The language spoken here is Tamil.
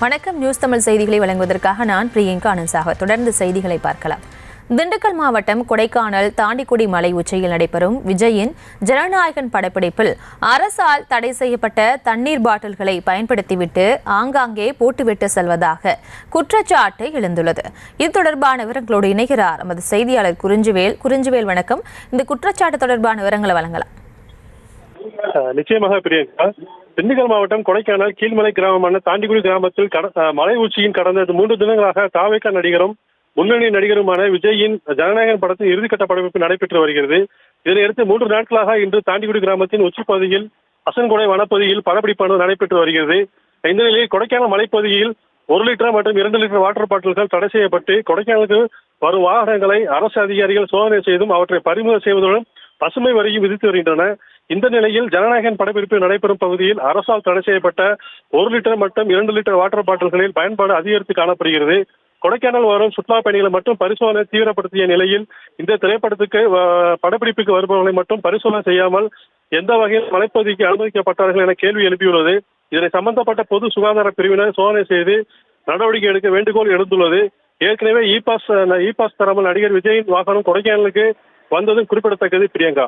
வணக்கம். நியூஸ் தமிழ் செய்திகளை வழங்குவதற்காக நான் பிரியங்கா அனந்த்சாகர். தொடர்ந்து செய்திகளை பார்க்கலாம். திண்டுக்கல் மாவட்டம் கொடைக்கானல் தாண்டிக்குடி மலை உச்சியில் நடைபெறும் விஜயின் ஜனநாயகன் படப்பிடிப்பில் அரசால் தடை செய்யப்பட்ட தண்ணீர் பாட்டில்களை பயன்படுத்திவிட்டு ஆங்காங்கே போட்டுவிட்டு செல்வதாக குற்றச்சாட்டு எழுந்துள்ளது. இது தொடர்பான விவரங்களோடு இணைகிறார் நமது செய்தியாளர் குறிஞ்சிவேல். வணக்கம். இந்த குற்றச்சாட்டு தொடர்பான விவரங்களை வழங்கலாம். நிச்சயமாக பிரியங்கா, திண்டுக்கல் மாவட்டம் கொடைக்கானல் கீழ்மலை கிராமமான தாண்டிக்குடி கிராமத்தில் மலை உச்சியின் கடந்த 3 தினங்களாக தாவேகா நடிகரும் முன்னணி நடிகருமான விஜயின் ஜனநாயகன் படத்தின் இறுதிக்கட்ட படப்பிடிப்பு நடைபெற்று வருகிறது. இதனையடுத்து 3 நாட்களாக இன்று தாண்டிக்குடி கிராமத்தின் உச்சிப்பகுதியில் அசன்கொடை வனப்பகுதியில் படப்பிடிப்பானது நடைபெற்று வருகிறது. இந்த நிலையில் கொடைக்கானல் மலைப்பகுதியில் 1 லிட்டர் மற்றும் 2 லிட்டர் வாட்டர் பாட்டில்கள் தடை செய்யப்பட்டு கொடைக்கானலுக்கு வரும் வாகனங்களை அரசு அதிகாரிகள் சோதனை செய்தும் அவற்றை பறிமுதல் செய்வதுடன் பசுமை வரியும் விதித்து வருகின்றன. இந்த நிலையில் ஜனநாயகன் படப்பிடிப்பு நடைபெறும் பகுதியில் அரசால் தடை செய்யப்பட்ட 1 லிட்டர் மற்றும் 2 லிட்டர் வாட்டர் பாட்டில்களில் பயன்பாடு அதிகரித்து காணப்படுகிறது. கொடைக்கானல் வரும் சுற்றுலா பயணிகளை மட்டும் பரிசோதனை தீவிரப்படுத்திய நிலையில் இந்த திரைப்படத்துக்கு படப்பிடிப்புக்கு வருபவர்களை மட்டும் பரிசோதனை செய்யாமல் எந்த வகையில் மலைப்பகுதிக்கு அனுமதிக்கப்பட்டார்கள் என கேள்வி எழுப்பியுள்ளது. இதனை சம்பந்தப்பட்ட பொது சுகாதார பிரிவினர் சோதனை செய்து நடவடிக்கை எடுக்க வேண்டுகோள் எழுந்துள்ளது. ஏற்கனவே இ பாஸ் தராமல் நடிகர் விஜயின் வாகனம் கொடைக்கானலுக்கு வந்ததும் குறிப்பிடத்தக்கது. பிரியங்கா.